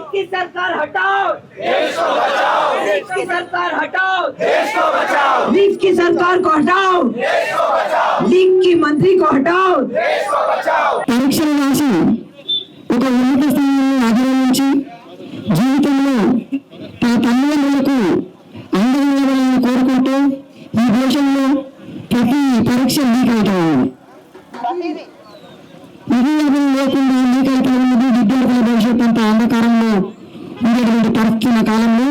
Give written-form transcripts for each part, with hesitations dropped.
की सरकार हटाओ, देश को बचाओ। लीग की सरकार हटाओ, देश को बचाओ। लीग की सरकार को हटाओ, देश को बचाओ। लीग की मंत्री को हटाओ, देश को बचाओ। పరీక్షలు రాసి ఒక ఉన్నత స్థానాన్ని అధిరోహించి జీవితంలో తన తల్లిదండ్రులకు అండగా నిలవాలని కోరుకుంటూ ఈ దేశంలో ప్రతి పరీక్ష లీక్ అవుతుంది. ఇది లేకుండా లీక్ అవుతున్నది విద్యార్థుల భవిష్యత్తు అంతా అంధకారంలో ఉండేటువంటి పరిస్థితుల కాలంలో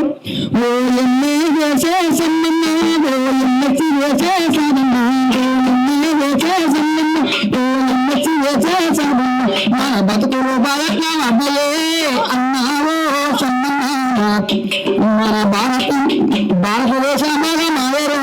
ఓ ఎమ్మె చేసేసమ్మన్నా ఓ ఎమ్మెచ్చి చేసేసాదన్నా ఓ ఎమ్మె చేసేసమ్మన్నా ఓ ఎమ్మెచ్చి చేసేసాదన్నా మన బతుకులు బాగా అబ్బలే అన్నావో సమ్మన్నా మన భారతదేశం బాగా మాయరో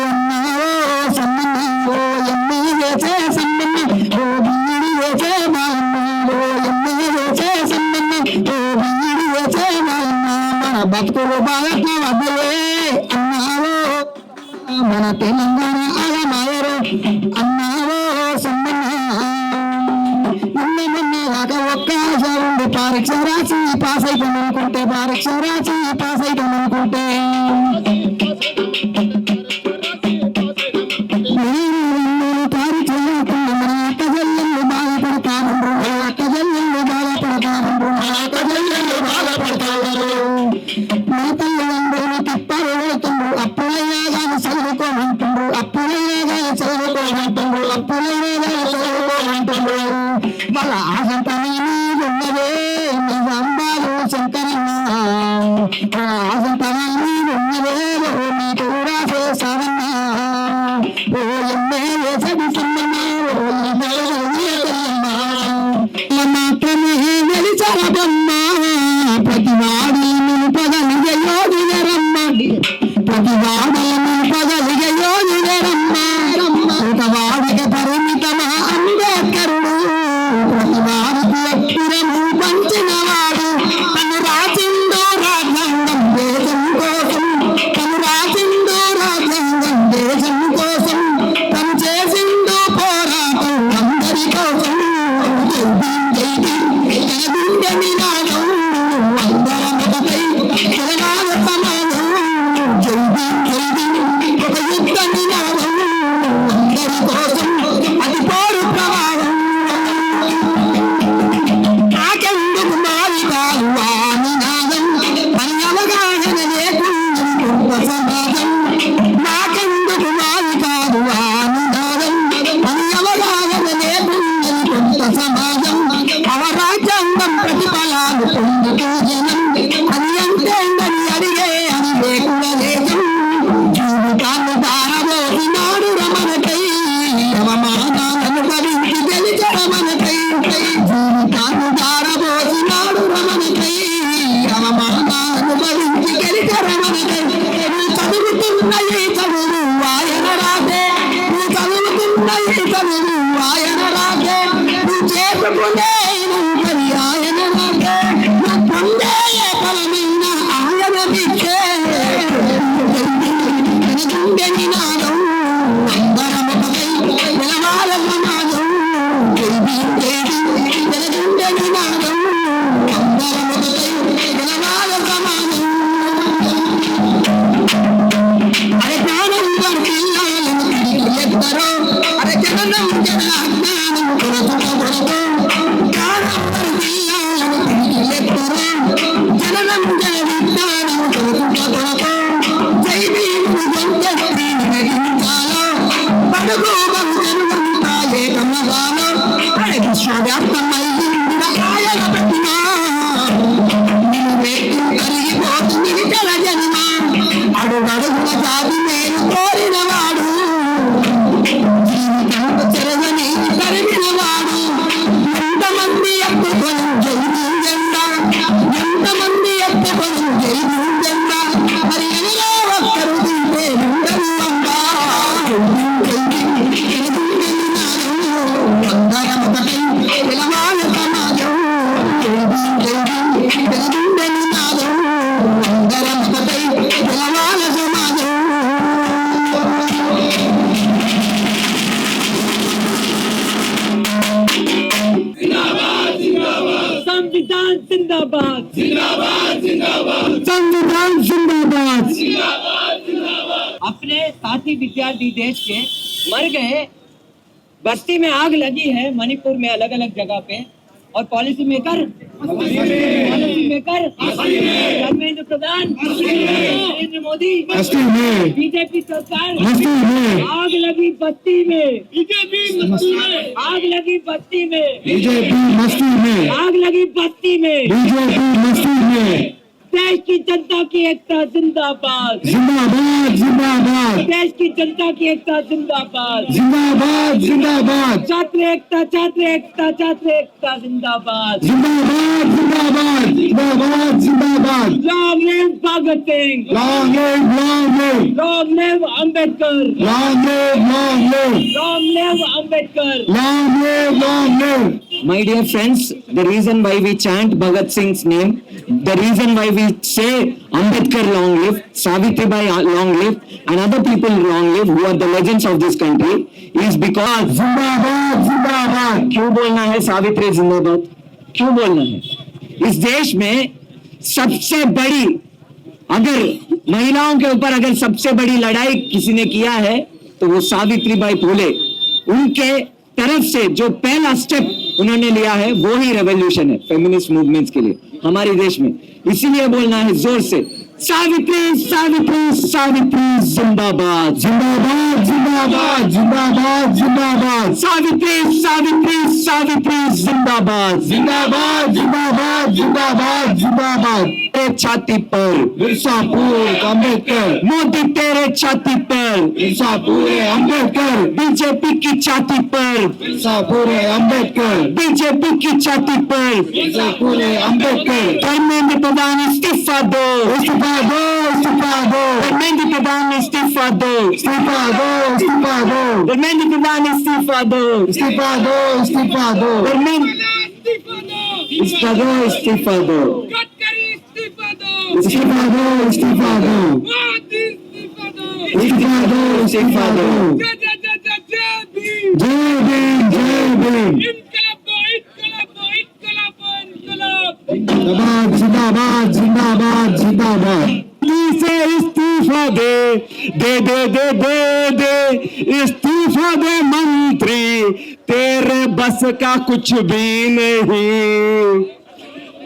అన్నావో సమ్మన్నా ఓ ఎమ్మె చేసేసమ్మన్నా ఓ బీడి చేసే బాలన్నా ఓ ఎమ్మె చేసేసమ్మన్నా ఓ బీడి చేసే బాలన్నా మన బతుకులు బాగా అబ్బలే అన్నావో మన తెలంగాణ అలా మాయరో అన్నావో సమ్మన్నా ఒక్కసారి పరీక్ష రాసి పాస్ అయిపోమనుకుంటే పరీక్ష రాసి పాస్ అయిపోమనుకుంటే తారీ చేయకుండా మన అక్క చెల్లెళ్ళు బాధపడతారు అక్క చెల్లెళ్ళు బాధపడతారు అక్క చెల్లెళ్ళు బాధపడతారు మన తల్లిదండ్రులు తిప్పాలు వెళ్తుండ్రు అప్పులైనా కానీ చదువుకోమంటుండ్రు అప్పులైనా కానీ చదువుకోమంటుండ్రు అప్పులైనా కానీ చదువుకోమంటుండ్రు వాళ్ళ ఆసంతనే ఉన్నదే నిజాంబాలు శంకరన్న ఆసంతనే ఉన్నదే నీకు రాసే సాధన్నా ఓ ఎమ్మె సమ్మన్నా ఓ మాత్రమే వెలిచరబమ్మ ప్రతివాడి నిలుపగలిగే యోగిరమ్మ ప్రతివాడి నిలుపగలిగే యోగిరమ్మ ఒక వాడికి పరిమితమా అంబేద్కరుడు ప్రతివాడికి అక్షరము పంచినవాడు తను రాసిందో రాజ్యాంగం దేశం కోసం తను రాసిందో రాజ్యాంగం దేశం కోసం తను చేసిందో పోరాటం అందరి కోసం గుండె నినాదం అందరం ఒకటై తెలంగాణ సమాజం ఒక యుద్ధ నినాదం అందరి కోసం అది పోరు ప్రమాదం నాకెందుకు మారి కాదు ఆ నినాదం పని అవగాహన లేకుండా సమాజం నాకెందుకు మారి కాదు ఆ నినాదం పని అవగాహన లేకుండా సమాజం అవరాజ్యాంగం ప్రతిఫలాలు పొందుతూ జనం అది ఎంతేందని అడిగే అని లేకుండా దేశం జీవితాన్ని దారబోసినాడు రమణకై అవమానాలను భరించి గెలిచే రమణకై జీవితాన్ని దారబోసినాడు రమణకై అవమానాలను భరించి గెలిచే రమణకై నువ్వు చదువుతున్న ఈ చదువు ఆయన రాదే నువ్వు చదువుతున్న ఈ చదువు ఆయన రాదే నువ్వు చేసుకునే మరి ఆయన రాదే నువ్వు పొందే ఫలమైన ఆయన దిక్కే గుండె నినాదం అందరం ఒకటై నిలవాల సమాజం గుండె నినాదం అందరం ఒకటై నిలవాల సమాజం అరే ప్రాణం వర్తిల్లాలను ఎత్తరో అరే జననం జన అజ్ఞానం కొరత ప్రాణం వర్తిల్లాలను ఎత్తరో జననం జన విజ్ఞానం కొరత జై భీముడు గొంతెత్తి నినదించాలో బడుగు బహుజనులంతా ఏకమగాలో విశ్వవ్యాప్తమయ్యిందిన ఆయన ప్రతిమా నిన్ను వ్యక్తి కరిగిపోతుంది జల జన్మ అడుగడుగున జాతి నేను కోరినవాడు संविधान जिंदाबाद, संविधान जिंदाबाद। अपने साथी विद्यार्थी देश के मर गए, बस्ती में आग लगी है मणिपुर में अलग अलग जगह पे, और policy maker Dharmendra Pradhan, Narendra Modi, BJP सरकार, आग लगी बस्ती में, आग लगी बस्ती में, बीजेपी मस्ती में, आग लगी बस्ती में, बीजेपी मस्ती में। देश की जनता की एकता जिंदाबाद, जिंदाबाद जिंदाबाद, देश की जनता की एकता जिंदाबाद, जिंदाबाद जिंदाबाद, छात्र एकता, छात्र एकता, छात्र एकता जिंदाबाद, जिंदाबाद जिंदाबाद, जिंदाबाद जिंदाबाद। Long live Bhagat Singh, long live, long live, long live Ambedkar, long live, long live, long live Ambedkar, long live, long live. My dear friends, the reason why we chant Bhagat Singh's name, the reason why we say Ambedkar long live, Savitribai long live, and other people long live who are the legends of this country is because जिंदाबाद जिंदाबाद। क्यों बोलना है सावित्री जिंदाबाद? क्यों बोलना है? इस देश में सबसे बड़ी, अगर महिलाओं के ऊपर अगर सबसे बड़ी लड़ाई किसी ने किया है तो वो सावित्रीबाई फुले, उनके तरफ से जो पहला स्टेप उन्होंने लिया है वो ही रेवोल्यूशन है फेमिनिस्ट मूवमेंट्स के लिए हमारे देश में। इसीलिए बोलना है जोर से, सावित्री सावित्री सावित्री जिंदाबाद, जिंदाबाद जिंदाबाद, जिंदाबाद जिंदाबाद, सावित्री सावित्री सावित्री जिंदाबाद, जिंदाबाद जिंदाबाद, जिंदाबाद जिंदाबाद। तेरे छाती पर मिर्जापुर अम्बेडकर, मोदी तेरे छाती पर, मिर्जापुर अम्बेडकर, बीजेपी की छाती पर, मिर्जापुर अम्बेडकर, बीजेपी की छाती पर, मिर्जापुर अम्बेडकर। धर्मेंद्र प्रधान इस्तीफा दो, इस्तीफा दो, इस्तीफा दो, धर्मेंद्र प्रधान इस्तीफा दो, इस्तीफा दो, इस्तीफा दो, धर्मेंद्र प्रधान इस्तीफा दो, इस्तीफा दो, इस्तीफा दो, धर्मेंद्र इस्तीफा दो, इस्तीफा दो, इस्तीफा दो, इस्तीफा दो, इस्तीफा दो, इस्तीफा दो। जय भीम, जय भीम। जिंदाबाद जिंदाबाद, जिंदाबाद जिंदाबाद। से इस्तीफा दे दे दे दे दे दे इस्तीफा दे मंत्री, तेरे बस का कुछ भी नहीं।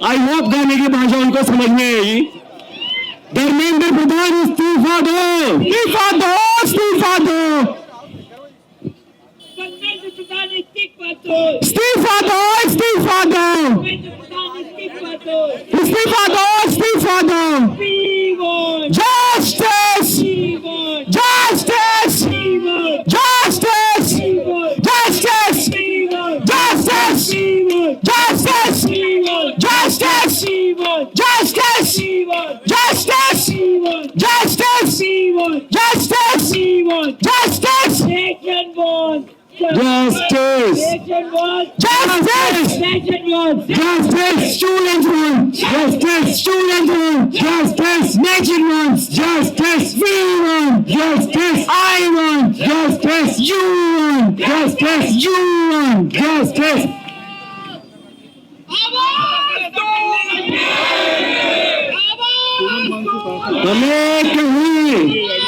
आई होप गाने की भाषा उनको समझ में आई। धर्मेंद्र प्रधान इस्तीफा दो, इस्तीफा दो, इस्तीफा दो, इस्तीफा दो, इस्तीफा दो, इस्तीफा दो, इस्तीफा दो। Justice! Justice! Justice! Justice! Justice! Justice! Justice! Justice! Justice! Justice! Justice! Justice! Justice! Justice! Justice! Students want justice! Students want justice! Nation wants justice! We want justice! I want justice! You want justice! You want justice! हमें कहीं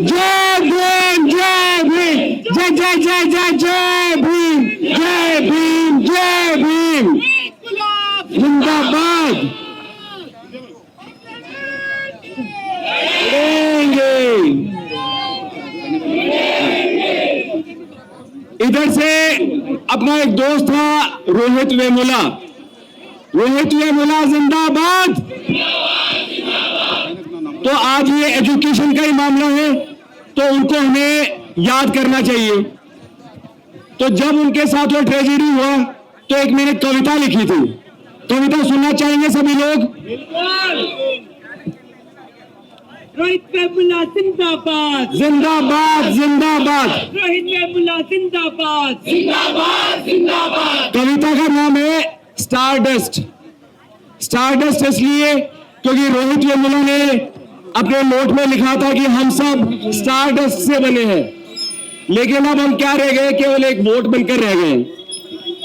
जय भीम, जय भीम, जय जय जय जय जय भीम, जय भीम, जय भीम, जिंदाबाद। इधर से अपना एक दोस्त था रोहित वेमुला, रोहित वेमुला जिंदाबाद। तो आज ये एजुकेशन का ही मामला है तो उनको हमें याद करना चाहिए। तो जब उनके साथ वो ट्रेजेडी हुआ तो एक मैंने कविता लिखी थी, कविता सुनना चाहेंगे सभी लोग? रोहित वेमुला जिंदाबाद, जिंदाबाद जिंदाबाद, रोहित वेमुला जिंदाबाद, जिंदाबाद जिंदाबाद। कविता का नाम है स्टारडस्ट। स्टारडस्ट इसलिए क्योंकि रोहित वेमुला ने अपने नोट में लिखा था कि हम सब स्टारडस्ट से बने हैं, लेकिन अब हम क्या रह गए, केवल एक वोट बनकर रह गए।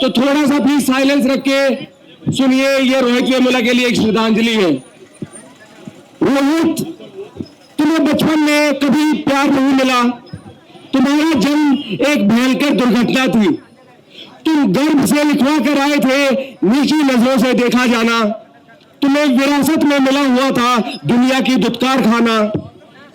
तो थोड़ा सा प्लीज साइलेंस रख के सुनिए, ये रोहित वेमुला के लिए एक श्रद्धांजलि है। रोहित, तुम्हें बचपन में कभी प्यार नहीं मिला, तुम्हारा जन्म एक भयंकर दुर्घटना थी, तुम गर्भ से लिखवा कर आए थे नीची नजरों से देखा जाना, तुम्हें विरासत में मिला हुआ था दुनिया की दुत्कार खाना।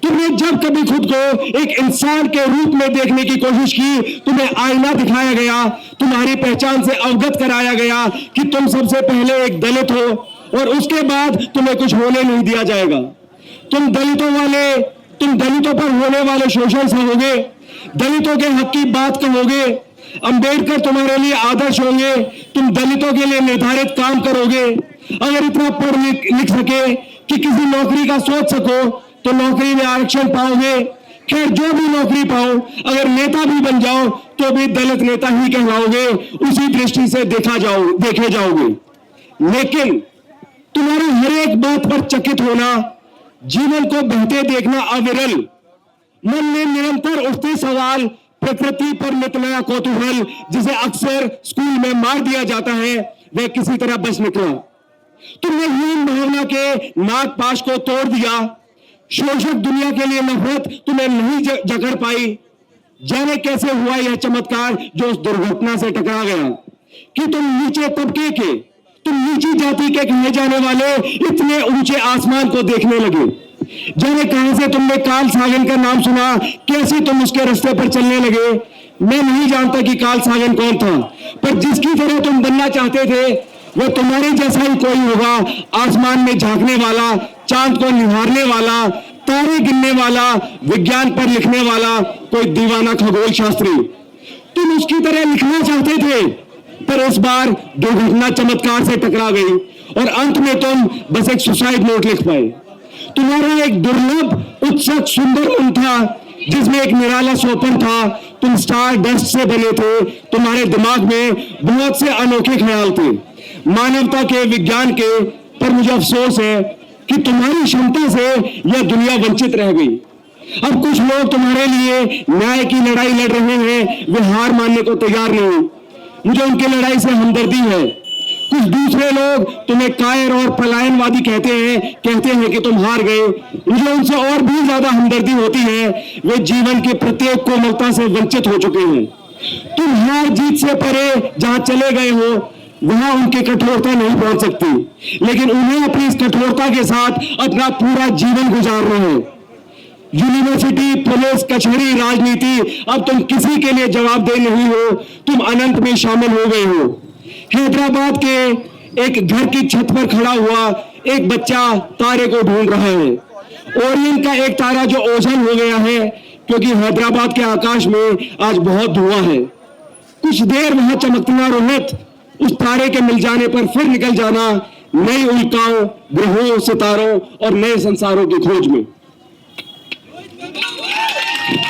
तुमने जब कभी खुद को एक इंसान के रूप में देखने की कोशिश की, तुम्हें आईना दिखाया गया, तुम्हारी पहचान से अवगत कराया गया कि तुम सबसे पहले एक दलित हो और उसके बाद तुम्हें कुछ होने नहीं दिया जाएगा। तुम दलितों पर होने वाले शोषण सहोगे, दलितों के हक की बात कहोगे, अंबेडकर तुम्हारे लिए आदर्श होंगे, तुम दलितों के लिए निर्धारित काम करोगे। अगर इतना पढ़ लिख सके कि किसी नौकरी का सोच सको तो नौकरी में आरक्षण पाओगे। खैर, जो भी नौकरी पाओ, अगर नेता भी बन जाओ तो भी दलित नेता ही कहलाओगे, उसी दृष्टि से देखे जाओगे। लेकिन तुम्हारी हर एक बात पर चकित होना, जीवन को बहते देखना अविरल, मन में निरंतर उठते सवाल, प्रकृति पर नित नया कौतूहल, जिसे अक्सर स्कूल में मार दिया जाता है, वह किसी तरह बच निकला। तुमने हीन भावना के नागपाश को तोड़ दिया। शोषक दुनिया के लिए नफरत तुम्हें नहीं जकड़ पाई। जाने कैसे हुआ यह चमत्कार जो उस दुर्घटना से टकरा गया कि तुम नीचे तबके के, तुम नीची जाति के कहे जाने वाले इतने ऊंचे आसमान को देखने लगे। जाने कहां से तुमने कार्ल सागन का नाम सुना, कैसे तुम उसके रास्ते पर चलने लगे। मैं नहीं जानता कि कार्ल सागन कौन था, पर जिसकी तरह तुम बनना चाहते थे वो तुम्हारे जैसा ही कोई होगा, आसमान में झांकने वाला, चांद को निहारने वाला, तारे गिनने वाला, विज्ञान पर लिखने वाला कोई दीवाना खगोल शास्त्री। तुम उसकी तरह लिखना चाहते थे, पर इस बार दुर्घटना चमत्कार से टकरा गई और अंत में तुम बस एक सुसाइड नोट लिख पाए। तुम्हारा एक दुर्लभ, उत्सुक, सुंदर मन था जिसमें एक निराला सोपन था। तुम स्टार डस्ट से बने थे, तुम्हारे दिमाग में बहुत से अनोखे ख्याल थे, मानवता के, विज्ञान के। पर मुझे अफसोस है कि तुम्हारी क्षमता से यह दुनिया वंचित रह गई। अब कुछ लोग तुम्हारे लिए न्याय की लड़ाई लड़ रहे हैं, वे हार मानने को तैयार नहीं। मुझे उनकी लड़ाई से हमदर्दी है। कुछ दूसरे लोग तुम्हें कायर और पलायनवादी कहते हैं कि तुम हार गए। मुझे उनसे और भी ज्यादा हमदर्दी होती है, वे जीवन की प्रत्येक कोमलता से वंचित हो चुके हैं। तुम हार जीत से परे जहां चले गए हो वहां उनकी कठोरता नहीं पहुंच सकती, लेकिन उन्हें अपनी इस कठोरता के साथ अपना पूरा जीवन गुजारना है। यूनिवर्सिटी, पुलिस, कचहरी, राजनीति, अब तुम किसी के लिए जवाबदेह नहीं हो, तुम अनंत में शामिल हो गए हो। हैदराबाद के एक घर की छत पर खड़ा हुआ एक बच्चा तारे को ढूंढ रहा है। ओरियन का एक तारा जो ओझल हो गया है, क्योंकि हैदराबाद के आकाश में आज बहुत धुआं है। कुछ देर वहां चमकना रोहित, उस तारे के मिल जाने पर फिर निकल जाना नई उल्काओं, ग्रहों, सितारों और नए संसारों की खोज में।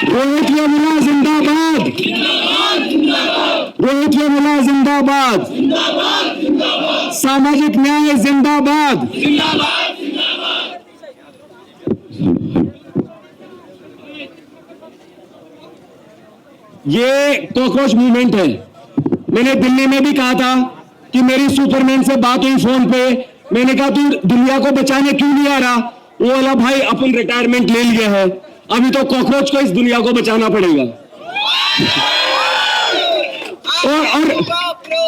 रोहित वेमुला जिंदाबाद, रोहित वेमुला जिंदाबाद, सामाजिक न्याय जिंदाबाद। ये कॉकरोच मूवमेंट है। मैंने दिल्ली में भी कहा था कि मेरी सुपरमैन से बात हुई फोन पे। मैंने कहा तू दुनिया को बचाने क्यों नहीं आ रहा? वो वाला भाई अपन रिटायरमेंट ले लिया है, अभी तो कॉकरोच को इस दुनिया को बचाना पड़ेगा। और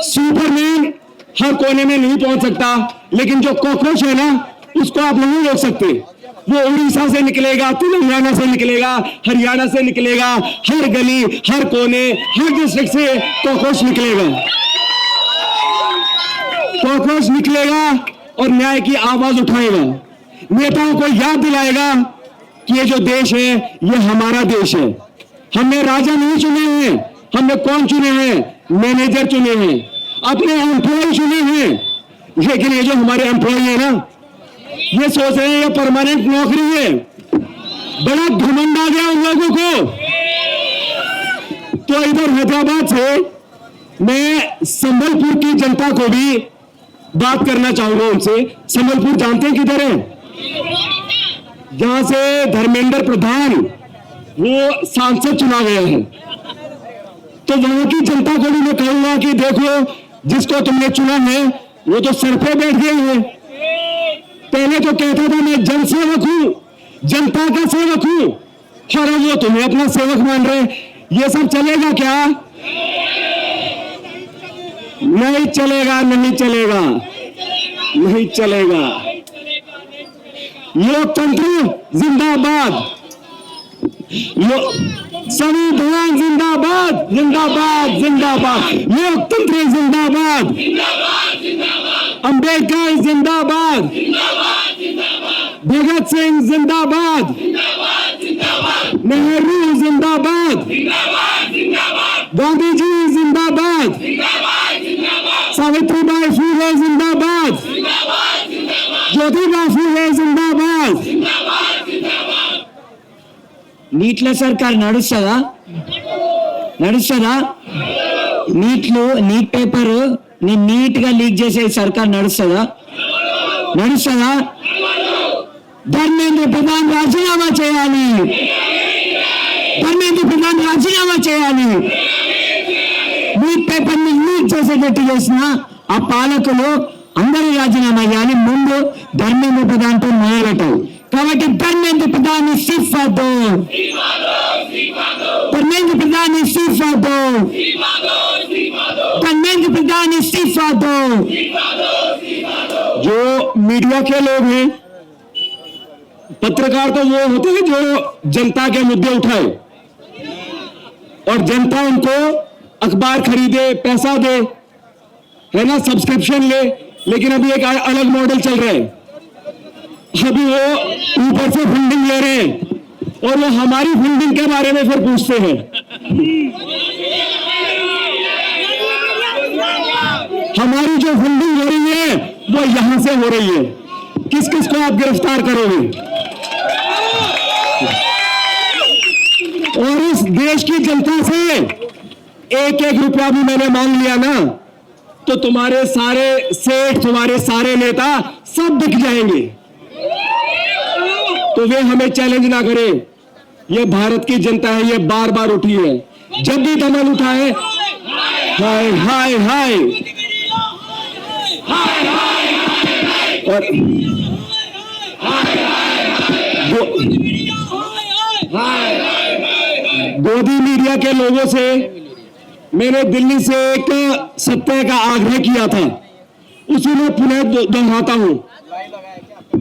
सुपरमैन हर कोने में नहीं पहुंच सकता, लेकिन जो कॉकरोच है ना, उसको आप नहीं रोक सकते। वो उड़ीसा से निकलेगा, तेलंगाना से निकलेगा, हरियाणा से निकलेगा, हर गली, हर कोने, हर डिस्ट्रिक्ट से कॉकरोच निकलेगा। कॉकरोच निकलेगा और न्याय की आवाज उठाएगा, नेताओं को याद दिलाएगा कि ये जो देश है ये हमारा देश है। हमने राजा नहीं चुने हैं, हमने कौन चुने हैं? मैनेजर चुने हैं, अपने एम्प्लॉय चुने हैं। लेकिन ये जो हमारे एम्प्लॉय है ना, ये सोच रहे हैं ये परमानेंट नौकरी है। बड़ा घमंड आ गया उन लोगों को। तो इधर हैदराबाद से मैं संबलपुर की जनता को भी बात करना चाहूंगा उनसे। संबलपुर जानते हैं किधर है? जहां से धर्मेंद्र प्रधान वो सांसद चुना गया है, तो वहां की जनता को भी मैं कहूंगा कि देखो, जिसको तुमने चुना है वो तो सर पे बैठ गए हैं। पहले तो कहता था मैं जनसेवक हूं, जनता का सेवक हूं, और अब वो तुम्हें अपना सेवक मान रहे। ये सब चलेगा क्या? नहीं चलेगा, नहीं चलेगा, नहीं चलेगा। लोकतंत्र जिंदाबाद, संविधान जिंदाबाद, जिंदाबाद, जिंदाबाद, लोकतंत्र जिंदाबाद, अंबेडकर जिंदाबाद, भगत सिंह जिंदाबाद, नेहरू जिंदाबाद, गांधी जी जिंदाबाद, सावित्रीबाई फुले जिंदाबाद, ज्योतिबा फुले जिंदाबाद। నీట్ల సర్కార్ నడుస్తుందా? నీట్ పేపర్ నీట్ గా లీక్ చేసే సర్కార్ నడుస్తుందా? ధర్మేంద్ర ప్రధాన్ రాజీనామా చేయాలి, నీట్ పేపర్ ని లీక్ చేసేటట్టు చేసిన ఆ పాలకులు అందరూ రాజీనామా చేయాలి. ముందు ధర్మేంద్ర ప్రధాన్ తో మొదలెట్టాలి. కాబట్టి ధర్మేంద్ర ప్రధాన్ ఇస్तीफा दो, धर्मेंद्र प्रधान इस्तीफा दो, धर्मेंद्र प्रधान इस्तीफा दो। जो मीडिया के लोग हैं, पत्रकार तो वो होते हैं जो जनता के मुद्दे उठाए और जनता उनको अखबार खरीदे, पैसा दे, है ना, सब्सक्रिप्शन ले। लेकिन अभी एक अलग मॉडल चल रहा है, अभी वो ऊपर से फंडिंग ले रहे हैं और वो हमारी फंडिंग के बारे में फिर पूछते हैं। हमारी जो फंडिंग हो रही है वो यहां से हो रही है। किस किस को आप गिरफ्तार करोगे? और इस देश की जनता से एक एक रुपया भी मैंने मांग लिया ना, तो तुम्हारे सारे सेठ, तुम्हारे सारे नेता सब बिक जाएंगे। तो वे हमें चैलेंज ना करें। ये भारत की जनता है, ये बार बार उठी है। जब भी दमन उठाए, हाय हाय हाय, और गोदी मीडिया के लोगों से मैंने दिल्ली से एक सत्य का आग्रह किया था, उसी में पुनः दोहराता हूं।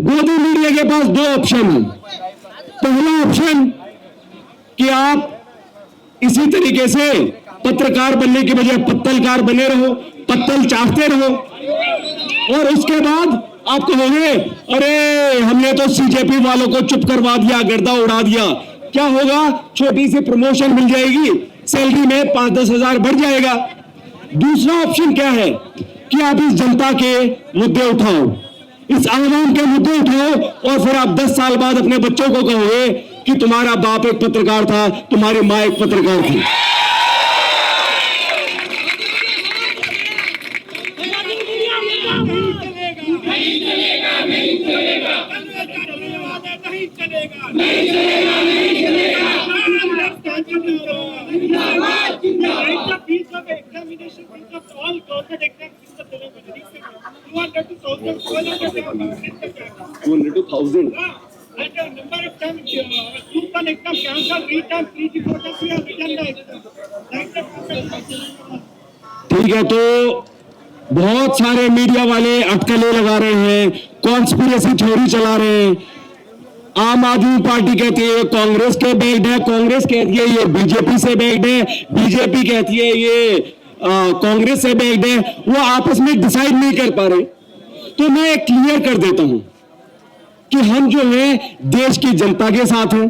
गोदी मीडिया के पास दो ऑप्शन है। पहला ऑप्शन कि आप इसी तरीके से पत्रकार बनने के बजाय पत्तलकार बने रहो, पत्तल चाटते रहो, और उसके बाद आप कहोगे अरे हमने तो सीजेपी वालों को चुप करवा दिया, गर्दा उड़ा दिया। क्या होगा? छोटी सी प्रमोशन मिल जाएगी, सैलरी में 5-10 हजार बढ़ जाएगा। दूसरा ऑप्शन क्या है कि आप इस जनता के मुद्दे उठाओ, इस आवाम के मुद्दे उठाओ, और फिर आप 10 साल बाद अपने बच्चों को कहोगे कि तुम्हारा बाप एक पत्रकार था, तुम्हारी मां एक पत्रकार थी। And the number of times group one exam cancelled 3 times, 3 reporters we have written the exam. ठीक है, तो बहुत सारे मीडिया वाले अटकलें लगा रहे हैं, कॉन्स्पिरेसी थ्योरी चला रहे हैं। आम आदमी पार्टी कहती है कांग्रेस के बैक्ड है, कांग्रेस कहती है ये बीजेपी से बैक्ड है, बीजेपी कहती है ये कांग्रेस से बैक्ड है। वो आपस में डिसाइड नहीं कर पा रहे। तो मैं क्लियर कर देता हूं कि हम जो है देश की जनता के साथ हैं,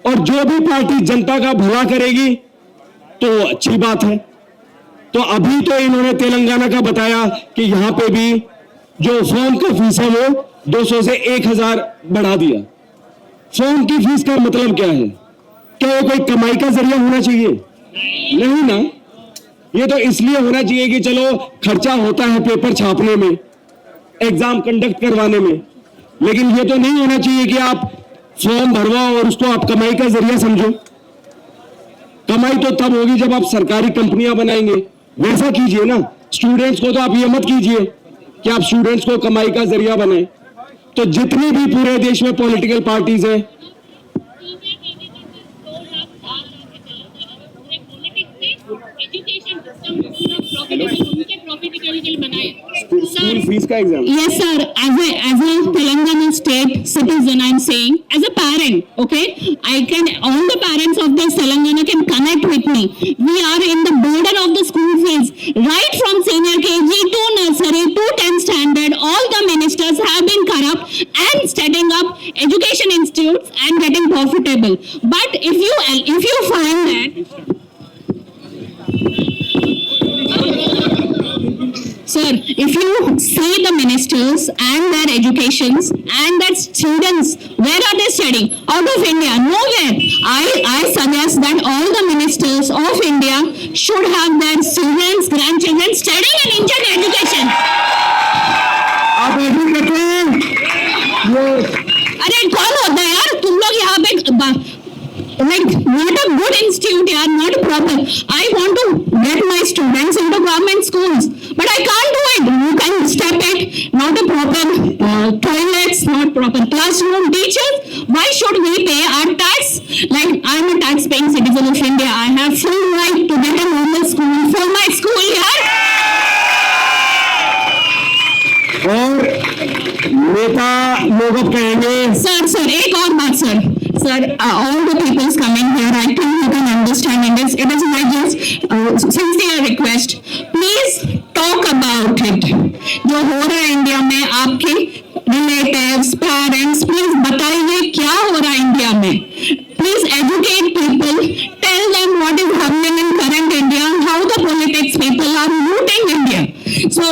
और जो भी पार्टी जनता का भला करेगी तो अच्छी बात है। तो अभी तो इन्होंने तेलंगाना का बताया कि यहां पे भी जो फॉर्म का फीस है वो 200 से 1000 बढ़ा दिया। फॉर्म की फीस का मतलब क्या है? क्या ये कोई कमाई का जरिया होना चाहिए? नहीं ना, ये तो इसलिए होना चाहिए कि चलो खर्चा होता है पेपर छापने में, एग्जाम कंडक्ट करवाने में, लेकिन ये तो नहीं होना चाहिए कि आप फॉर्म भरवाओ और उसको आप कमाई का जरिया समझो। कमाई तो तब होगी जब आप सरकारी कंपनियां बनाएंगे, वैसा कीजिए ना। स्टूडेंट्स को तो आप ये मत कीजिए कि आप स्टूडेंट्स को कमाई का जरिया बनाएं। तो जितनी भी पूरे देश में पॉलिटिकल पार्टीज हैं, एजुकेशन सिस्टम उनके प्रॉफिट के लिए बनाए। स्कूल फीस का exam. Yes, sir. As a Telangana state citizen, I'm saying, as a parent, okay, all the parents of this Telangana can connect with me. We are in the burden of the school fees, right from senior KG to nursery to 10th standard. All the ministers have been corrupt and setting up education institutes and getting profitable. But if you find that. Sir, if you see the ministers and their educations and their students, where are they studying? Out of India? Nowhere. I suggest that all the ministers of India should have their students, grandchildren studying in Indian education. आप agree करते हैं? अरे कौन होता है यार तुम लोग यहाँ पे like not a good institute yaar, not proper. I want to get my students into government schools, but I can't do it. You can step it, not a proper toilets, not proper classroom, teachers. Why should we pay our tax? Like I'm a tax paying citizen of India, I have full right to get a normal school for my school yaar. और नेता लोग अब कहेंगे Sir, एक और बात sir, all the people coming here, I think you can understand in this. It is my just sincere request. Please talk about it. जो हो रहा है इंडिया में, आपके relatives, parents, please बताइए क्या हो रहा है इंडिया में. Please educate people. Tell them what is happening in current India and how the politics people are looting India. So,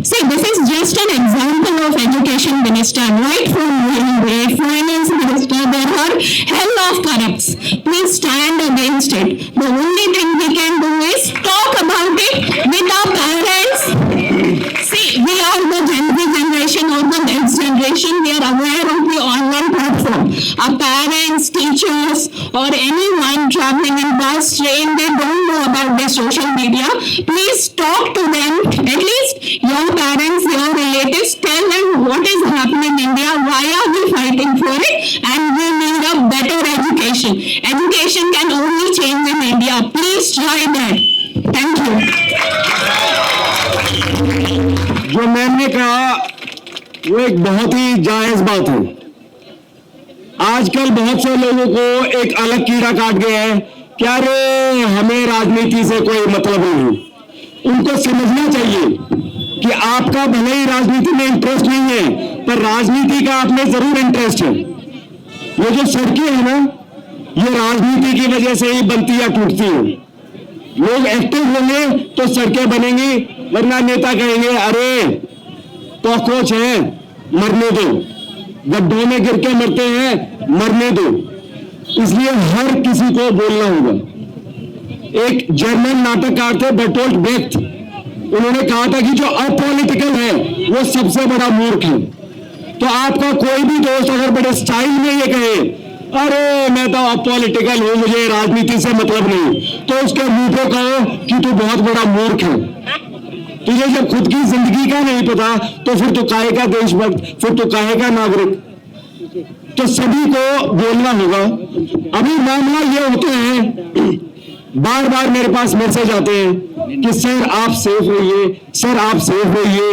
see, this is just an example of education minister, right from railway, finance minister, there are hell of corrupts. Please stand against it. The only thing we can do is talk about it with our parents. See, we are the Gen Z generation or the next generation, we are aware of the online platform. Our parents, teachers, or anyone traveling in bus, train, they don't know about the social media. Please talk to them, at least your parents, your relatives, tell them what is happening in India, why are we fighting for it, and we need a better education. Education can only change in India. Please try that. Thank you. जो मैंने कहा वो एक बहुत ही जायज बात है। आजकल बहुत से लोगों को एक अलग कीड़ा काट गया है, क्या रे हमें राजनीति से कोई मतलब नहीं। उनको समझना चाहिए कि आपका भले ही राजनीति में इंटरेस्ट नहीं है, पर राजनीति का आप में जरूर इंटरेस्ट है। ये जो सड़कें हैं ना, ये राजनीति की वजह से ही बनती या टूटती हैं। लोग एक्टिव होंगे तो सड़कें बनेंगी, वरना नेता कहेंगे अरे कॉकरोच है मरने दो, गड्ढों में गिर के मरते हैं मरने दो। इसलिए हर किसी को बोलना होगा। एक जर्मन नाटककार थे बर्टोल्ट ब्रेख्ट, उन्होंने कहा था कि जो अपॉलिटिकल है वो सबसे बड़ा मूर्ख है। तो आपका कोई भी दोस्त अगर बड़े स्टाइल में ये कहे अरे मैं तो अपॉलिटिकल हूं, मुझे राजनीति से मतलब नहीं, तो उसके मुंह पे कहो कि तू बहुत बड़ा मूर्ख है। तुझे जब खुद की जिंदगी का नहीं पता तो फिर तू काहे का देशभक्त, फिर तू काहे का नागरिक। तो सभी को बोलना होगा। अभी मामला ये होते हैं, बार बार मेरे पास मैसेज आते हैं कि सर आप सेफ रहिए, सर आप सेफ रहिए,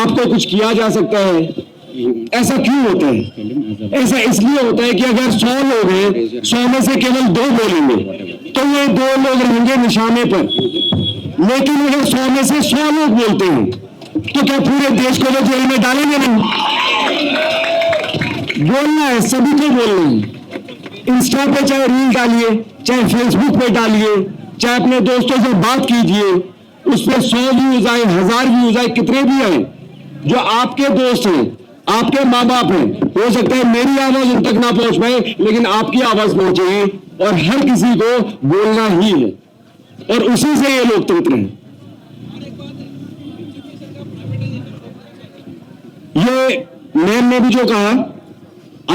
आपको कुछ किया जा सकता है। ऐसा क्यों होता है? ऐसा इसलिए होता है कि अगर 100 लोग हैं, 100 में से केवल 2 बोलेंगे तो ये 2 लोग रहेंगे निशाने पर। लेकिन अगर 100 में से 100 लोग बोलते हैं तो क्या पूरे देश को वो जेल में डालेंगे? नहीं, बोलना है, सभी को बोलना है। इंस्टा पे चाहे रील डालिए, चाहे फेसबुक पे डालिए, चाहे अपने दोस्तों से बात कीजिए, उस पर 100 व्यूज आए, 1000 व्यूज आए, कितने भी आए, जो आपके दोस्त हैं, आपके माँ बाप हैं, हो सकता है मेरी आवाज उन तक ना पहुंच पाए, लेकिन आपकी आवाज पहुंचेगी। और हर किसी को बोलना ही है, और उसी से ये लोकतंत्र है। ये मैम ने भी जो कहा,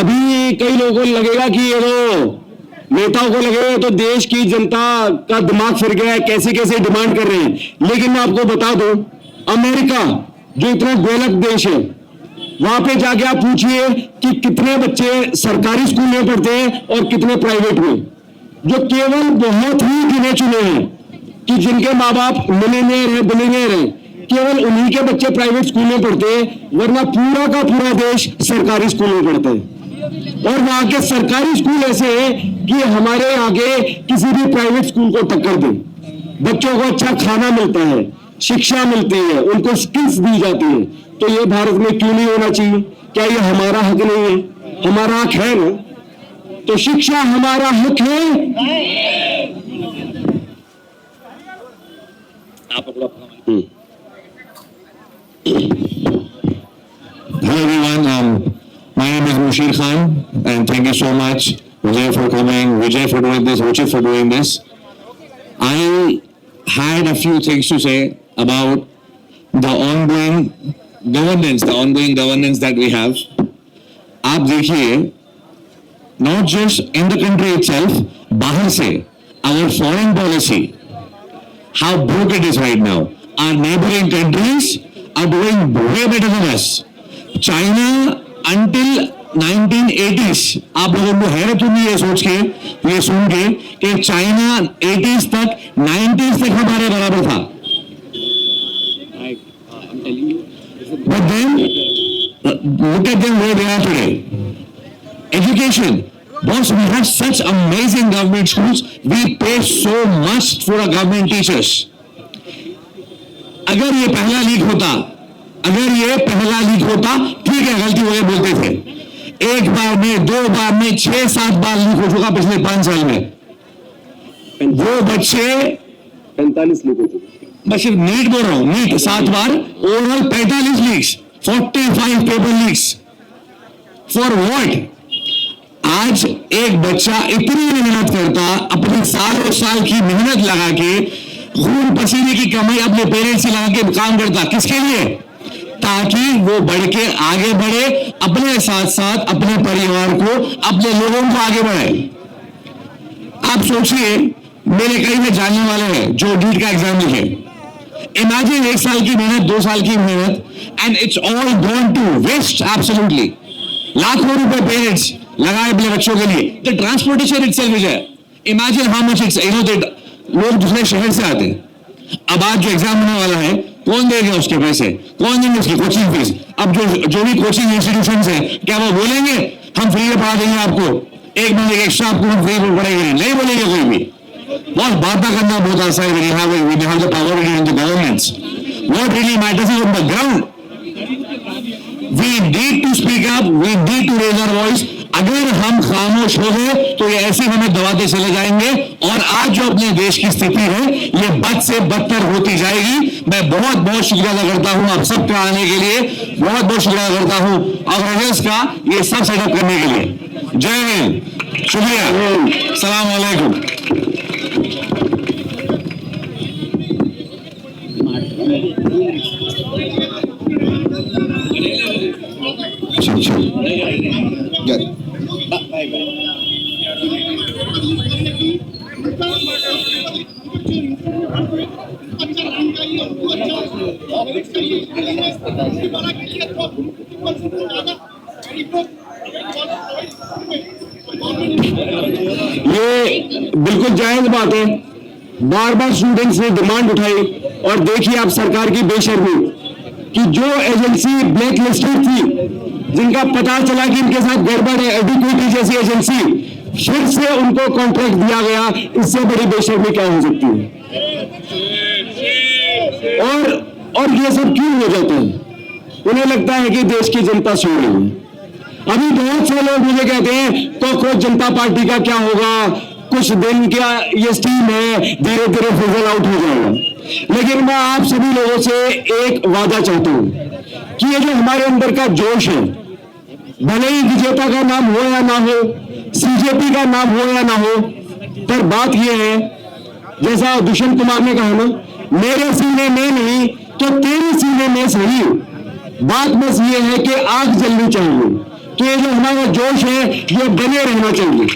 अभी कई लोगों को लगेगा कि ये तो नेताओं को लगेगा तो देश की जनता का दिमाग फिर गया है, कैसे कैसे डिमांड कर रहे हैं। लेकिन मैं आपको बता दूं, अमेरिका जो इतना डेवलप देश है, वहां पे जाके आप पूछिए कि कितने बच्चे सरकारी स्कूल में पढ़ते हैं और कितने प्राइवेट में। जो केवल बहुत ही गिने चुने हैं कि जिनके माँ बाप मिलियनेयर है, बिलियनेयर है, केवल उन्हीं के बच्चे प्राइवेट स्कूल में पढ़ते हैं, वरना पूरा का पूरा देश सरकारी स्कूल में पढ़ता है। और वहां के सरकारी स्कूल ऐसे हैं कि हमारे यहाँ के किसी भी प्राइवेट स्कूल को टक्कर दे। बच्चों को अच्छा खाना मिलता है, शिक्षा मिलती है, उनको स्किल्स दी जाती है। तो ये भारत में क्यों नहीं होना चाहिए? क्या ये हमारा हक नहीं है? हमारा हक है ना? तो शिक्षा हमारा हक है। Hello everyone, my name is Mushir Khan and thank you so much Vijay for coming, Vijay for doing this, Ruchit for doing this. I had a few things to say about the ongoing governance that we have. आप देखिए, not just in the country itself, बाहर से our foreign policy, how broke it is right now. Our neighboring countries are doing way better than us. China until 1980s, आप लोगों को हैरत होगी ये सोच के, ये सुन के कि चाइना 80s तक, 90s तक हमारे बराबर था। But then, look at them where they are today. Education. Boss, we have such amazing government schools. We pay so much for our government teachers. अगर ये पहला लीक होता, ठीक है, गलती हो गई बोलते थे। एक बार में, 2 बार में, 6-7 बार लीक हो चुका पिछले 5 साल में। वो बच्चे 45 लीक हो चुके। मैं सिर्फ नीट बोल रहा हूँ, नीट 7 बार, overall 45 leaks, 45 paper leaks. For what? आज एक बच्चा इतनी मेहनत करता, अपने सालों साल की मेहनत लगा के, खून पसीने की कमाई अपने पेरेंट्स से लगा के काम करता, किसके लिए? ताकि वो बढ़ के आगे बढ़े, अपने साथ साथ अपने परिवार को, अपने लोगों को आगे बढ़ाए। आप सोचिए, मेरे कई में जानने वाले हैं जो नीट का एग्जाम लिखे। इमेजिन 1 साल की मेहनत, 2 साल की मेहनत, and it's all gone to waste. Absolutely लाखों रुपए पेरेंट्स लगाए अपने बच्चों के लिए। The transportation itself is imagine how much it's, लोग दूसरे शहर से आते हैं। अब आज जो एग्जाम होने वाला है, कौन देगा उसके पैसे? कौन देंगे उसकी कोचिंग फीस? अब जो भी कोचिंग इंस्टीट्यूशन है, क्या वो बोलेंगे हम फ्री में पढ़ा देंगे आपको, 1 महीने एक्स्ट्रा आपको हम फ्री में पढ़ाएंगे? नहीं बोलेंगे कोई भी। बहुत बातें करना बहुत आसान है, we have the power in the governments. What really matters is on the ground. We need to speak up, we need to raise our voice. अगर हम खामोश हो गए तो ये ऐसे हमें दबाते चले जाएंगे और आज जो अपने देश की स्थिति है ये बद से बदतर होती जाएगी। मैं बहुत बहुत शुक्रिया अदा करता हूं आप सबका आने के लिए, बहुत बहुत शुक्रिया अदा करता हूं ऑर्गेनाइजर्स का ये सब सेटअप करने के लिए। जय हिंद, शुक्रिया, सलाम वालेकुम। ये बिल्कुल जायज बात है, बार बार स्टूडेंट्स ने डिमांड उठाई और देखिए आप सरकार की बेशर्मी कि जो एजेंसी ब्लैक लिस्टेड थी, जिनका पता चला कि इनके साथ गड़बड़ है, एडिक्विटी जैसी एजेंसी, फिर से उनको कॉन्ट्रैक्ट दिया गया। इससे बड़ी बेशर्मी क्या हो सकती है? और ये सब क्यों हो जाता है? उन्हें लगता है कि देश की जनता सो रही है। अभी बहुत से लोग मुझे कहते हैं कॉकरोच जनता पार्टी का क्या होगा, कुछ दिन क्या ये स्टीम है, धीरे धीरे फिजल आउट हो जाएगा। लेकिन मैं आप सभी लोगों से एक वादा चाहता हूं कि ये जो हमारे अंदर का जोश है, भले ही विजेता का नाम हो या ना हो, सीजेपी का नाम हो या ना हो, पर बात यह है, जैसा दुष्यंत कुमार ने कहा ना, मेरे सीने में नहीं तो तेरे सीने में सही। बात बस ये है कि आग जलनी चाहिए, कि ये जो हमारा जोश है ये बने रहना चाहिए।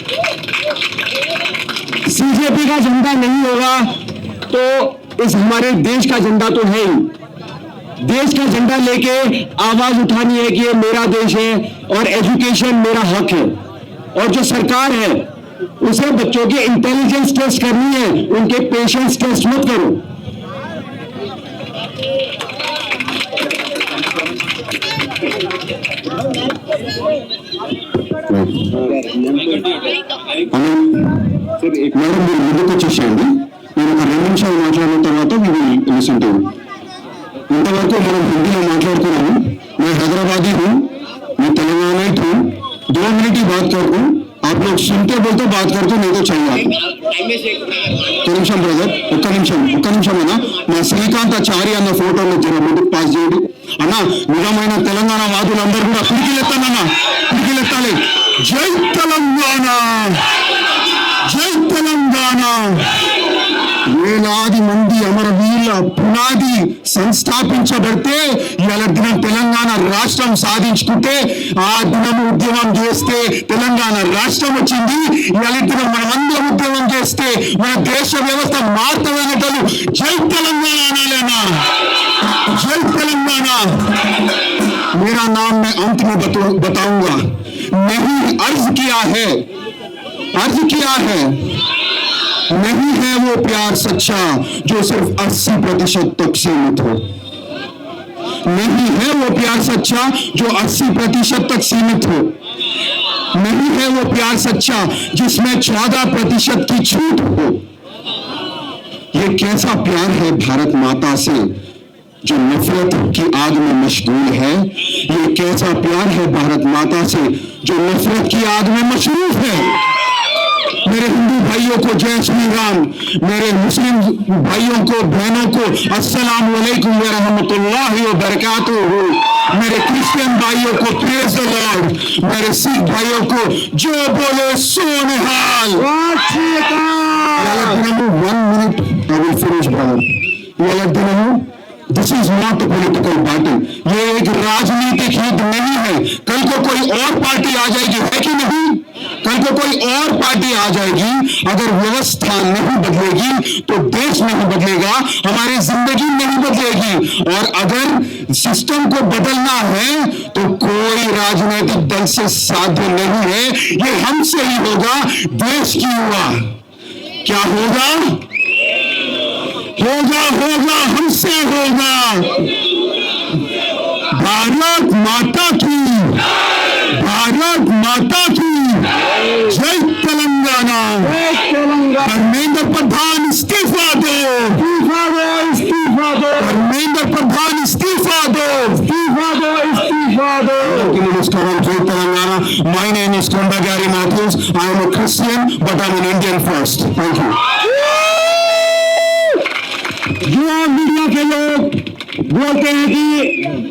सीजेपी का झंडा नहीं होगा तो इस हमारे देश का झंडा तो है ही। देश का झंडा लेके आवाज उठानी है कि ये मेरा देश है और एजुकेशन मेरा हक है। और जो सरकार है उसे बच्चों के इंटेलिजेंस टेस्ट करनी है, उनके पेशेंस टेस्ट मत करो। మేడం మీరు ముందుకు వచ్చేసేయండి, నేను ఒక 2 నిమిషాలు మాట్లాడిన తర్వాత లిసన్ టు ఇంతవరకు మనం హిందీలో మాట్లాడుకున్నాము। मैं हैदराबादी हूँ, मैं तेलंगाना हूँ, 2 मिनट ही बात कर दूँ, आप लोग सुनते बोलते बात करते नहीं तो चाहिए आपको। నిమిషం బ్రదర్, ఒక్క నిమిషమేనా। మా శ్రీకాంతాచారి అన్న ఫోటోలో జర ముందుకు పాస్ చేయండి అన్న। నిజమైన తెలంగాణ వాదులందరూ కూడా పిడికిలెత్తానన్నా, పిడికిలెత్తాలి। జై తెలంగాణ, జై తెలంగాణ। వేలాది మంది అమరవీరుల పునాది సంస్థాపించబడితే ఇవాళ దినం తెలంగాణ రాష్ట్రం సాధించుకుంటే, ఆ దినం ఉద్యమం చేస్తే తెలంగాణ రాష్ట్రం వచ్చింది। ఇవాళ దినం మనమందరం ఉద్యమం చేస్తే మన దేశ వ్యవస్థ మారుతుందనేటలు జై తెలంగాణ అనాలేనా, జై తెలంగాణ। मेरा नाम मैं अंत में बताऊंगा, नहीं अर्ज किया है, नहीं है वो प्यार सच्चा जो सिर्फ 80% तक सीमित हो, नहीं है वो प्यार सच्चा जो 80% तक सीमित हो, नहीं है वो प्यार सच्चा जिसमें 14% की छूट हो। ये कैसा प्यार है भारत माता से जो नफरत की आग में मशगूल है, ये कैसा प्यार है भारत माता से जो नफरत की आग में मशरूफ है। मेरे हिंदू भाइयों को जय श्री राम, मेरे मुस्लिम भाइयों को बहनों को अस्सलाम वालेकुम व रहमतुल्लाहि व बरकातुहू, मेरे क्रिश्चियन भाइयों को प्रेज द लॉर्ड, मेरे सिख भाइयों को जो बोले सो निहाल। 1 minute I will finish brother। This is not a political battle, ये एक राजनीतिक युद्ध नहीं है। कल को कोई और पार्टी आ जाएगी, है कि नहीं, कल को कोई और पार्टी आ जाएगी, अगर व्यवस्था नहीं बदलेगी तो देश नहीं बदलेगा, हमारी जिंदगी नहीं बदलेगी। और अगर सिस्टम को बदलना है तो कोई राजनीतिक दल से साध्य नहीं है, ये हमसे ही होगा, देश की युवा। क्या होगा, हमसे होगा। भारत माता की, जय तेलंगाना। धर्मेंद्र प्रधान इस्तीफा दो, धर्मेंद्र प्रधान इस्तीफा दो। Namaskar, जय Telangana. My name is Konda Gary Matthews. I am a Christian but I am an Indian first. Thank you. युवा मीडिया के लोग बोलते हैं कि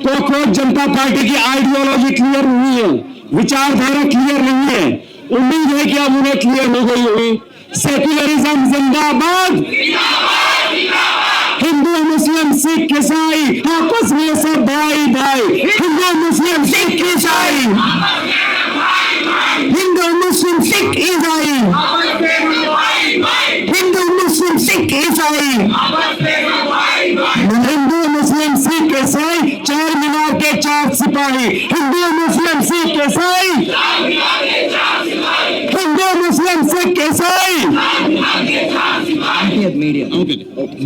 कॉकरोच जनता पार्टी की आइडियोलॉजी क्लियर नहीं है, विचारधारा क्लियर नहीं है। उम्मीद है कि अब उन्हें क्लियर हो गई होगी। सेक्युलरिज्म जिंदाबाद, हिंदू मुस्लिम सिख ईसाई आपस में सब भाई भाई, हिंदू मुस्लिम सिख ईसाई, हिंदू मुस्लिम सिख ईसाई, हिंदू मुस्लिम सिख ईसाई, हिंदू मुस्लिम सिख ईसाई, 4 मीनार के 4 सिपाही, हिंदू मुस्लिम सिख ईसाई, हिंदू मुस्लिम सिख ईसाई।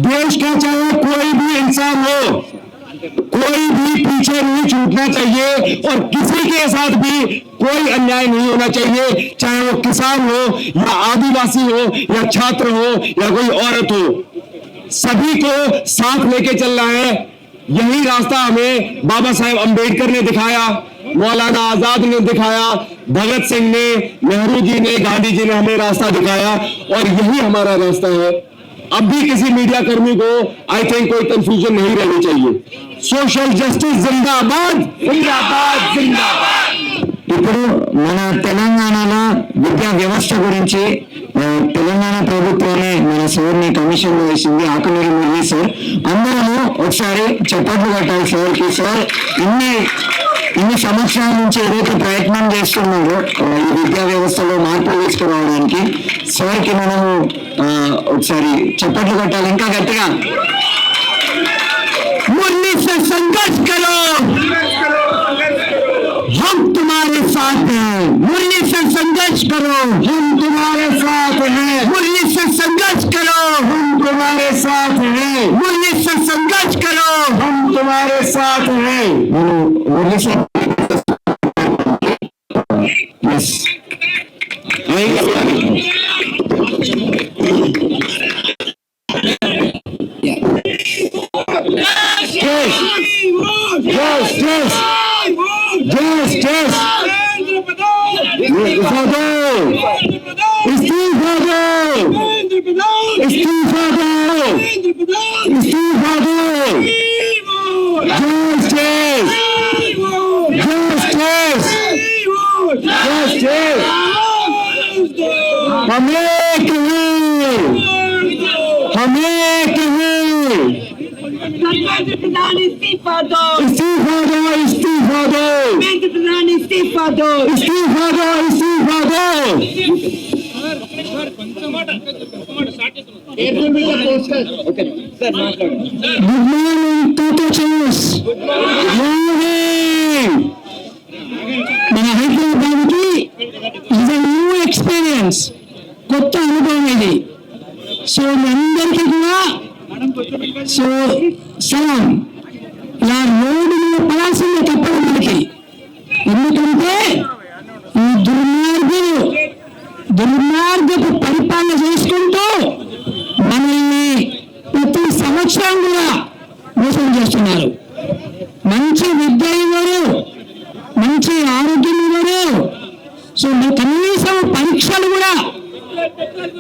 देश का चाहे कोई भी इंसान हो, कोई भी पीछे नहीं छूटना चाहिए और किसी के साथ भी कोई अन्याय नहीं होना चाहिए, चाहे वो किसान हो या आदिवासी हो या छात्र हो या कोई औरत हो, सभी को साथ लेके चलना है। यही रास्ता हमें बाबा साहेब अंबेडकर ने दिखाया, मौलाना आजाद ने दिखाया, भगत सिंह ने, नेहरू जी ने, गांधी जी ने हमें रास्ता दिखाया और यही हमारा रास्ता है। अब भी किसी मीडिया कर्मी को आई थिंक कोई कंफ्यूजन नहीं रहनी चाहिए। सोशल जस्टिस जिंदाबाद, जिंदाबाद, जिंदाबाद। ఇప్పుడు మన తెలంగాణలో విద్యా వ్యవస్థ గురించి తెలంగాణ ప్రభుత్వమే మన సార్ని కమిషన్ వేసింది, ఆకునూరి మురళి సార్. అందరూ ఒకసారి చప్పట్లు కొట్టాలి సార్కి. సార్ ఇన్ని సంవత్సరాల నుంచి ఏదైతే ప్రయత్నం చేస్తున్నారో ఈ విద్యా వ్యవస్థలో మార్పులు తీసుకురావడానికి సార్కి మనము ఒకసారి చప్పట్లు కొట్టాలి ఇంకా గట్టిగా. मुरली से संघर्ष करो, हम तुम्हारे साथ हैं. मुरली से संघर्ष करो, हम तुम्हारे साथ हैं. मुरली से संघर्ष करो, हम तुम्हारे साथ हैं. मुरली से संघर्ष करो, हम तुम्हारे साथ हैं. मुरली से यस प्रधान इस्तीफा दो, इस्तीफा दो, इस्तीफा दो, प्रधान इस्तीफा दो, इस्तीफा दो, इस्तीफा दो. Good morning, Toto Channels. Good morning. మన హైదరాబాద్కి ఇది న్యూ ఎక్స్పీరియన్స్, కొత్త అనుభవం ఇది. సో మీ అందరికీ కూడా సో సలాం. ఇలా రోడ్డు మీద పడాల్సిందే తప్పదు మనకి. ఎందుకంటే ఈ దుర్మార్గపు పరిపాలన చేసుకుంటూ మనల్ని ప్రతి సంవత్సరం కూడా మోసం చేస్తున్నారు. మంచి విద్య ఇవ్వరు, మంచి ఆరోగ్యం ఇవ్వరు. సో కనీసం పరీక్షలు కూడా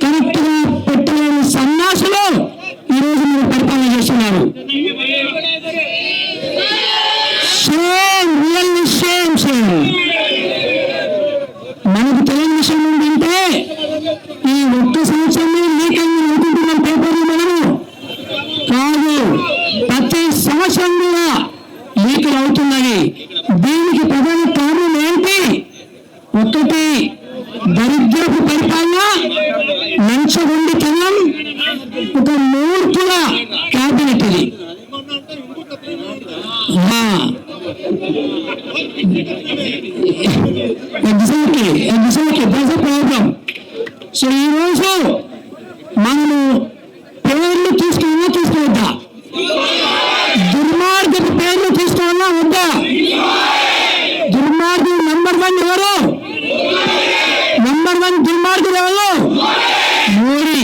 కరెక్ట్ గా పెట్టలేని సన్యాసులు ఈరోజు మీరు పరిపాలన చేస్తున్నారు. Same real same same. మనకు తెలియని విషయం ఏంటంటే ఈ ఒక్క సంవత్సరమే లేఖని అనుకుంటున్నాం పేపర్లు మనము కాదు, ప్రతి సంవత్సరం కూడా లీకులు అవుతున్నాయి. దీనికి ప్రధాన కారణం ఏంటి? ఒకటి దరిద్రపు పరిపాలన, లంచగొండితనం, ఒక మూర్ఖుల క్యాబినెట్ ఇది. Exactly problem. సో ఈరోజు మనము పేర్లు తీసుకోవద్దా? దుర్మార్గపు పేర్లు తీసుకోవాలా వద్దా? దుర్మార్గుడు నంబర్ 1 ఎవరు? నంబర్ 1 దుర్మార్గుడు ఎవరు? మోడీ.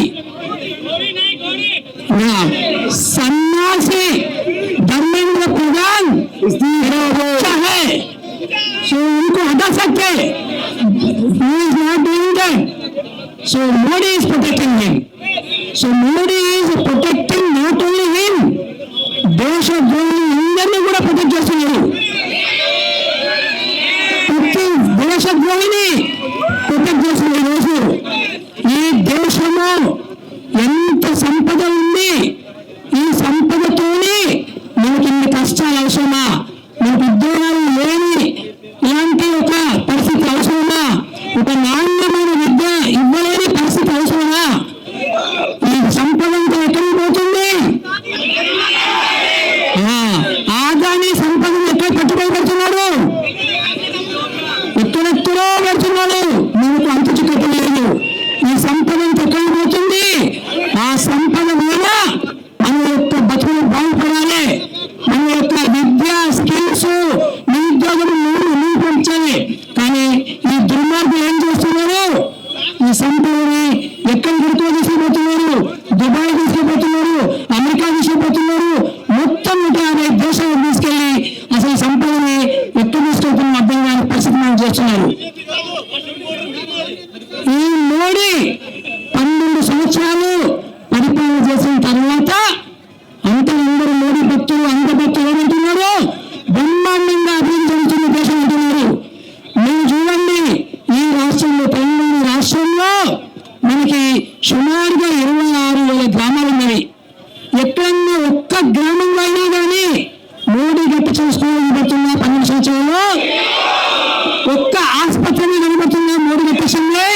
सन्यासी धर्मेंद्र प्रधान अच्छा है, so उनको हटा सकते. He is not doing that. So Modi is protecting him. So Modi is protecting not only him, దేశద్రోహులు అందరినీ కూడా ప్రొటెక్ట్ చేస్తున్నారు. ప్రతి దేశద్రోహిని ప్రొటెక్ట్ చేస్తున్నారు. ఈరోజు ఈ దేశంలో ఎంత సంపద ఉంది, ఈ సంపదతోనే మనకి ఇన్ని కష్టాలు అవసరమా? మనకు ఉద్యోగాలు లేని ఇలాంటి ఒక పరిస్థితి అవసరమా? ఒక నాణ్యమైన విద్య ఇవ్వలేని పరిస్థితి అవసరమా? ఈ సంపద అంతా ఎక్కడికి పోతుంది? ఆదాని సంపదను ఎక్కడ పెట్టుబడి పెడుతున్నాడు? ఎక్కడెక్కడో పెడుతున్నాడు. మనకు అంత చిక్కట లేదు. ఈ సంపద అంతా ఎక్కడికి పోతుంది? ఆ సంపద వల్ల మన యొక్క బతుకులు బాగుపడాలి, మన యొక్క విద్య స్కిల్స్ నిరుద్యోగం పెంచాలి. కానీ ఈ దుర్మార్గులు ఏం చేస్తున్నారు? ఈ సంపదని ఎక్కడ గుర్తు తీసుకుపోతున్నారు? దుబాయ్ తీసుకుపోతున్నారు, అమెరికా తీసుకుపోతున్నారు, మొత్తం 150 దేశాలకు తీసుకెళ్లి అసలు సంపదని ఎక్కడ తీసుకెళ్తున్న అర్థం కాని పరిస్థితి మనం చేస్తున్నారు. ఈ మోడీ 12 సంవత్సరాలు పరిపాలన చేసిన తర్వాత అందరూ మోడీ భక్తులు, అంధ భక్తులు ఏమంటున్నారు? బ్రహ్మాండంగా అభివృద్ధి చెందుతున్న దేశం అంటున్నారు. మీరు చూడండి, ఈ రాష్ట్రంలో, తెలంగాణ రాష్ట్రంలో మనకి సుమారుగా 26,000 గ్రామాలు ఉన్నవి. ఎక్కడన్నా ఒక్క గ్రామంలో అయినా కానీ మోడీ కట్టించిన స్కూల్ కనబడుతున్నా 12 సంవత్సరాల్లో? ఒక్క ఆసుపత్రిని కనబడుతున్నా మోడీ కట్టించింది?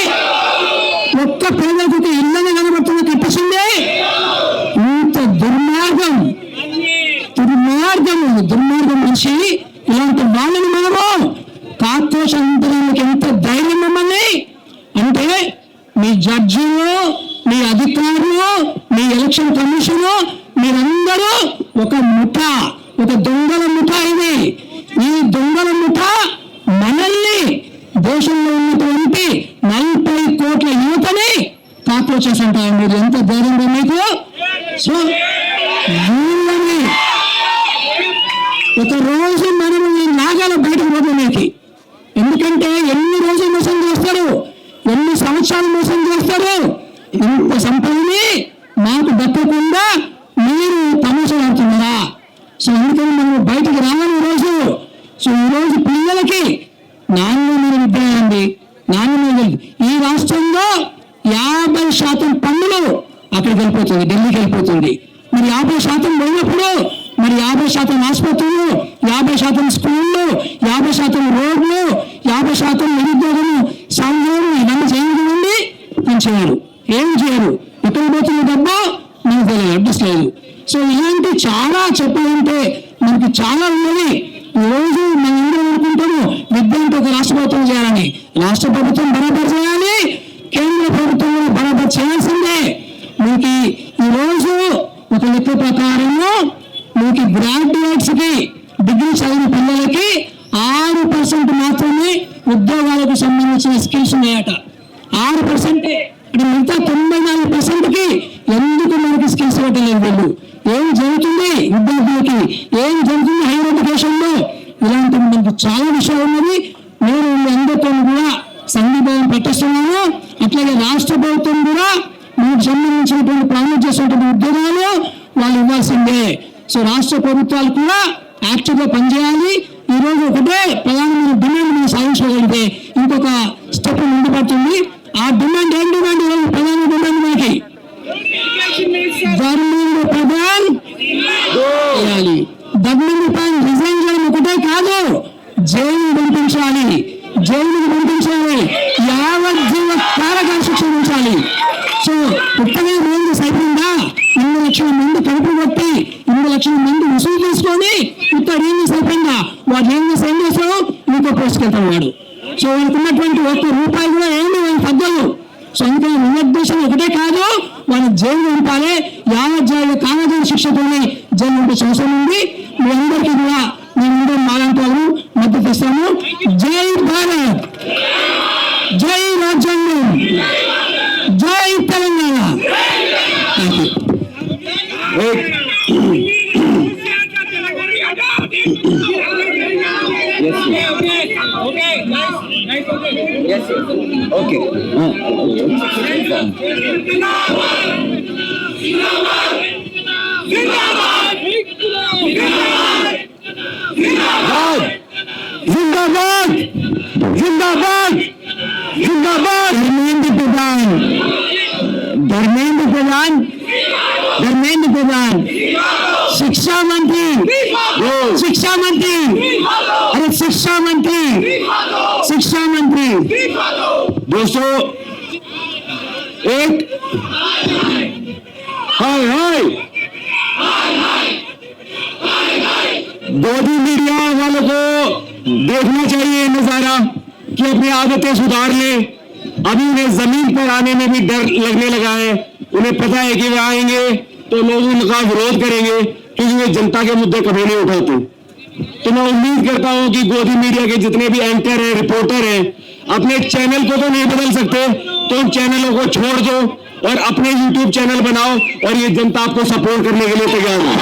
ఒక్క పేదలకు ఇళ్ళని కనబడుతున్నా కట్టించింది? ఇంత దుర్మార్గం నుంచి ఇలాంటి వాళ్ళని మనము కాక్రోశంతరానికి ఎంత ధైర్యం మమ్మల్ని అంటే మీ జడ్జిలు, మీ అధికారులు, మీ ఎలక్షన్ కమిషను, మీరందరూ ఒక దొంగల ముఠ. ఇది ఈ దొంగల ముఠ మనల్ని, దేశంలో ఉన్నటువంటి 40 కోట్ల యువతని కాక్రోచెస్ అంటారు. మీరు ఎంత ధైర్యంగా మీకు? సో వీళ్ళని ఒక రోజు మనము ఈ నాగాల బయటకు పోవడానికి, ఎందుకంటే ఎన్ని రోజులు మోసం చేస్తారు, ఎన్ని సంవత్సరాలు మోసం చేస్తారు. ఇంత సంపదని మాకు దక్కకుండా మీరు తమాషలాడుతున్నారా? సో అందుకని మనం బయటకు రావాలి ఈరోజు. సో ఈరోజు పిల్లలకి నాణ్యమైన విద్య ఉంది, నాణ్యమైన ఈ రాష్ట్రంలో 50% పన్నులు అక్కడికి వెళ్ళిపోతుంది, ఢిల్లీకి వెళ్ళిపోతుంది. మరి 50% పోయినప్పుడు మరి 50% ఆసుపత్రులు, 50% స్కూళ్ళు, 50% రోడ్లు, 50% నిరుద్యోగము, సంఘం ఇవన్నీ చేయకుండా పెంచేవారు. ఏం చేయరు, ఎక్కడ పోతున్న డబ్బు మనకు తెలియదు, అడ్రస్ లేదు. సో ఇలాంటి చాలా చెప్పాలంటే మనకి చాలా ఉన్నది. ఈరోజు మనం అందరం అనుకుంటాము విద్య అంటే ఒక రాష్ట్ర ప్రభుత్వం చేయాలని. రాష్ట్ర ప్రభుత్వం బరాబర్ చేయాలి, కేంద్ర ప్రభుత్వం బరాబర్ చేయాల్సిందే. మీకు ఈరోజు ఒక లెక్క ప్రకారము మీకు గ్రాడ్యుయేట్స్ కి, డిగ్రీ చదివిన పిల్లలకి 6% మాత్రమే ఉద్యోగాలకు సంబంధించిన స్కిల్స్ ఉన్నాయట. 6% అంటే మిగతా 94%కి ఎందుకు మనకి స్కిల్స్ ఇవ్వట్లేదు వీళ్ళు? ఏం జరుగుతుంది విద్యార్థులకి, ఏం జరుగుతుంది హైయర్ ఎడ్యుకేషన్ లో? ఇలాంటి మనకు చాలా విషయాలు ఉన్నది. నేను అందరితో కూడా సంఘీభావం ప్రకటిస్తున్నాను. అట్లాగే రాష్ట్ర ప్రభుత్వం కూడా మనకు సంబంధించినటువంటి ప్రామిస్ చేసినటువంటి ఉద్యోగాలు వాళ్ళు ఇవ్వాల్సిందే. సో రాష్ట్ర ప్రభుత్వాలు కూడా యాక్టివ్ గా పనిచేయాలి. ఈ రోజు ఒకటే ప్రధానమైన డిమాండ్ మనం సాధించగలిగితే ఇంకొక స్టెప్ ముందు పడుతుంది. ఆ డిమాండ్ ఏం డిమాండ్? ఈరోజు ప్రధాన డిమాండ్ మనకి ధర్మేంద్ర ప్రధాన్ చేయాలి. ధర్మేంద్ర ప్రధాన్ రిజైన్ చేయడం ఒకటే కాదు, జైలు పంపించాలి, జైలుకి పంపించాలి, యావజ్జీవ కారాగార శిక్ష విధించాలి. సో ఒక్కడే రోజు సైపోయిందా? 2 లక్షల మంది కడుపు కొట్టి 2 లక్షల మంది వసూలు తీసుకొని ఇతడు ఏం చేసి అయిపోయిందా? వాడు ఏం చేస్తావు ఇంకో పోస్టుకెళ్తాడు వాడు. సో వాళ్ళకి ఉన్నటువంటి ₹1 కూడా ఏమి వాళ్ళు తగ్గదు. సో అందుకని నిరుద్దేశం ఒకటే కాదు, వాళ్ళని జైలు పంపాలి, యావజ్జీవ కారాగార శిక్షతోనే జైలు పంపించే అవసరం ఉంది. మీ అందరికీ కూడా మేము మాలాంటి వాళ్ళు మద్దతు ఇస్తాము. జై భారత్, జై రాజ్యాంగం, జై తెలంగాణ. ఓకే जिंदाबाद, जिंदाबाद, जिंदाबाद. धर्मेंद्र प्रधान, धर्मेंद्र प्रधान, धर्मेंद्र प्रधान, शिक्षा मंत्री, शिक्षा मंत्री, अरे शिक्षा मंत्री, शिक्षा मंत्री. दोस्तों एक हाय हाय गोदी मीडिया वालों को देखना चाहिए नजारा कि अपनी आदतें सुधार ले. अभी उन्हें जमीन पर आने में भी डर लगने लगा है. उन्हें पता है कि वे आएंगे तो लोग उनका विरोध करेंगे क्योंकि वे जनता के मुद्दे कभी नहीं उठाते. तो मैं उम्मीद करता हूं कि गोदी मीडिया के जितने भी एंकर हैं, रिपोर्टर हैं, अपने चैनल को तो नहीं बदल सकते तो उन चैनलों को छोड़ दो और अपने YouTube चैनल बनाओ और ये जनता आपको सपोर्ट करने के लिए तैयार है.